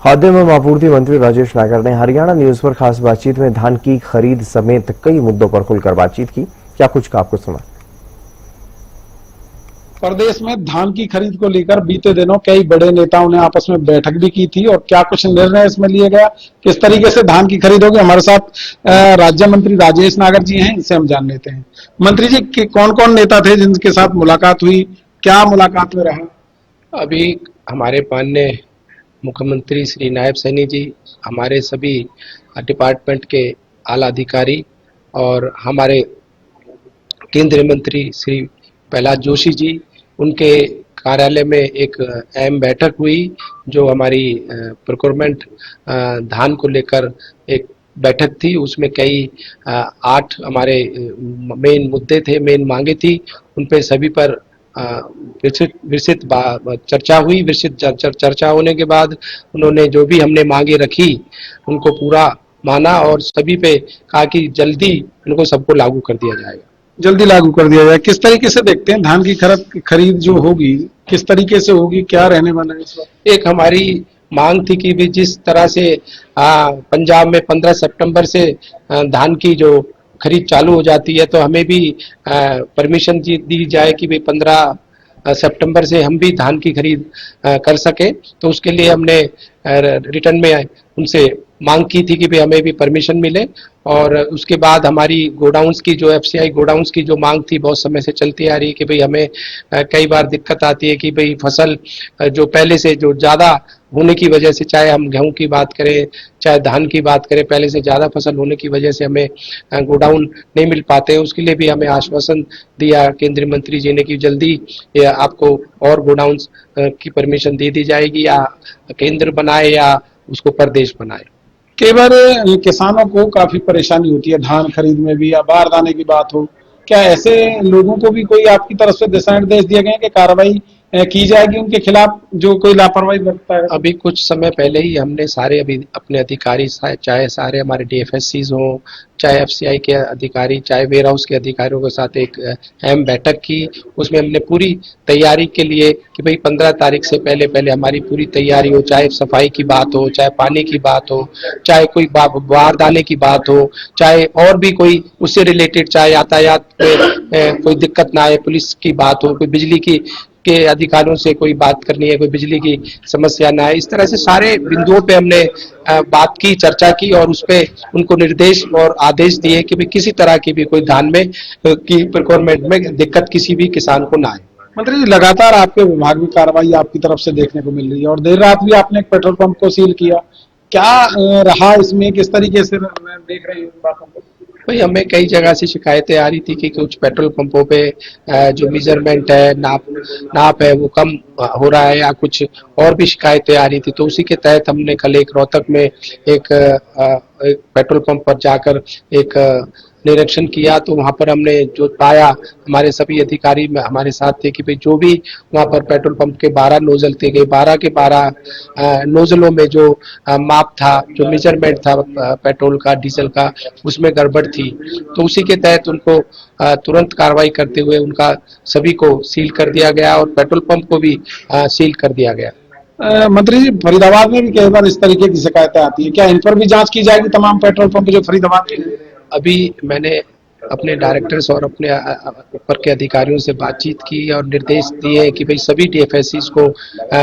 खाद्य एवं आपूर्ति मंत्री राजेश नागर ने हरियाणा न्यूज पर खास बातचीत में धान की खरीद समेत कई मुद्दों पर खुलकर बातचीत की। क्या कुछ कहा, आपको सुना। प्रदेश में धान की खरीद को लेकर बीते दिनों कई बड़े नेताओं ने आपस में बैठक भी की थी और क्या कुछ निर्णय इसमें लिए गया, किस तरीके से धान की खरीद होगी। हमारे साथ राज्य मंत्री राजेश नागर जी हैं, इनसे हम जान लेते हैं। मंत्री जी, कौन कौन नेता थे जिनके साथ मुलाकात हुई, क्या मुलाकात में रहा? अभी हमारे माननीय मुख्यमंत्री श्री नायब सैनी जी, हमारे सभी डिपार्टमेंट के आला अधिकारी और हमारे केंद्रीय मंत्री श्री प्रहलाद जोशी जी, उनके कार्यालय में एक अहम बैठक हुई जो हमारी प्रोक्योरमेंट धान को लेकर एक बैठक थी। उसमें कई 8 हमारे मेन मुद्दे थे, मेन मांगे थी। उन पे सभी पर विस्तृत चर्चा हुई। विस्तृत चर्चा होने के बाद उन्होंने जो भी हमने मांगे रखी उनको पूरा माना और सभी पे कहा कि जल्दी उनको सबको लागू कर दिया जाएगा। जल्दी लागू कर दिया जाए। किस तरीके से देखते हैं धान की खरीद जो होगी, किस तरीके से होगी, क्या रहने वाला है इस वक्त? एक हमारी मांग थी कि भी जिस तरह से पंजाब में 15 सितंबर से धान की जो खरीद चालू हो जाती है तो हमें भी परमिशन दी जाए कि भाई 15 सितंबर से हम भी धान की खरीद कर सके। तो उसके लिए हमने रिटर्न में उनसे मांग की थी कि भाई हमें भी परमिशन मिले। और उसके बाद हमारी गोडाउन्स की जो एफसीआई गोडाउन्स की जो मांग थी बहुत समय से चलती आ रही है कि भाई हमें कई बार दिक्कत आती है कि भाई फसल जो पहले से जो ज़्यादा होने की वजह से, चाहे हम गेहूं की बात करें चाहे धान की बात करें, पहले से ज़्यादा फसल होने की वजह से हमें गोडाउन नहीं मिल पाते हैं। उसके लिए भी हमें आश्वासन दिया केंद्रीय मंत्री जी ने कि जल्दी आपको और गोडाउन्स की परमिशन दे दी जाएगी, या केंद्र बनाए या उसको प्रदेश बनाए। कई बार किसानों को काफी परेशानी होती है धान खरीद में भी, या बारदाने की बात हो, क्या ऐसे लोगों को भी कोई आपकी तरफ से दिशा निर्देश दिए गए कि कार्रवाई की जाएगी उनके खिलाफ जो कोई लापरवाही बरतता है? अभी कुछ समय पहले ही हमने सारे अभी अपने अधिकारी, चाहे सारे हमारे डीएफएससीज हों, चाहे एफसीआई के अधिकारी, चाहे वेयर हाउस के अधिकारियों के साथ एक अहम बैठक की। उसमें हमने पूरी तैयारी के लिए कि भाई 15 तारीख से पहले हमारी पूरी तैयारी हो, चाहे सफाई की बात हो, चाहे पानी की बात हो, चाहे कोई बारदाने की बात हो, चाहे और भी कोई उससे रिलेटेड, चाहे यातायात में कोई दिक्कत ना आए, पुलिस की बात हो, कोई बिजली की के अधिकारियों से कोई बात करनी है, कोई बिजली की समस्या ना है। इस तरह से सारे बिंदुओं पे हमने बात की, चर्चा की और उस पे उनको निर्देश और आदेश दिए कि भी किसी तरह की भी कोई धान में की प्रोक्योरमेंट में दिक्कत किसी भी किसान को ना आए। मंत्री जी, लगातार आपके विभाग में कार्रवाई आपकी तरफ से देखने को मिल रही है और देर रात भी आपने एक पेट्रोल पंप को सील किया। क्या रहा इसमें, किस तरीके से देख रहे हैं इन बातों को? भाई हमें कई जगह से शिकायतें आ रही थी कि कुछ पेट्रोल पंपों पे जो मेजरमेंट है, नाप है वो कम हो रहा है, या कुछ और भी शिकायतें आ रही थी। तो उसी के तहत हमने कल एक रोहतक में एक पेट्रोल पंप पर जाकर एक निरीक्षण किया। तो वहां पर हमने जो पाया, हमारे सभी अधिकारी हमारे साथ थे कि भाई जो भी वहां पर पेट्रोल पंप के 12 नोजल थे, 12 के 12 नोजलों में जो माप था, जो मेजरमेंट था पेट्रोल का, डीजल का, उसमें गड़बड़ थी। तो उसी के तहत उनको तुरंत कार्रवाई करते हुए उनका सभी को सील कर दिया गया और पेट्रोल पंप को भी सील कर दिया गया। मंत्री जी, फरीदाबाद में भी कई बार इस तरीके की शिकायतें आती है, क्या इन पर भी जांच की जाएगी तमाम पेट्रोल पंप जो फरीदाबाद के? अभी मैंने अपने डायरेक्टर्स और अपने ऊपर के अधिकारियों से बातचीत की और निर्देश दिए कि भाई सभी डीएफएससीज को,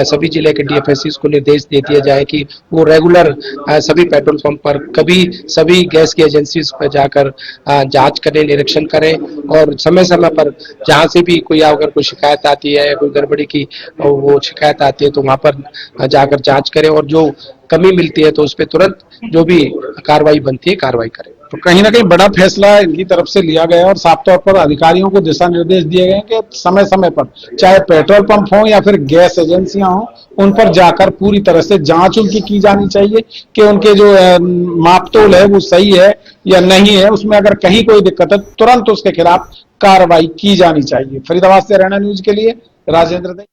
सभी जिले के डीएफएससीज को निर्देश दे दिया जाए कि वो रेगुलर सभी पेट्रोल पंप पर, कभी सभी गैस की एजेंसीज पर जाकर जांच करें, निरीक्षण करें और समय समय पर जहां से भी कोई अगर कोई शिकायत आती है, कोई गड़बड़ी की वो शिकायत आती है तो वहां पर जाकर जांच करें और जो कमी मिलती है तो उस पर तुरंत जो भी कार्रवाई बनती है कार्रवाई करें। तो कहीं ना कहीं बड़ा फैसला इनकी तरफ से लिया गया और साफ तौर पर अधिकारियों को दिशा निर्देश दिए गए कि समय समय पर चाहे पेट्रोल पंप हो या फिर गैस एजेंसियां हो, उन पर जाकर पूरी तरह से जांच उनकी की जानी चाहिए कि उनके जो मापतोल है वो सही है या नहीं है। उसमें अगर कहीं कोई दिक्कत है तुरंत उसके खिलाफ कार्रवाई की जानी चाहिए। फरीदाबाद से हरियाणा न्यूज के लिए राजेंद्र।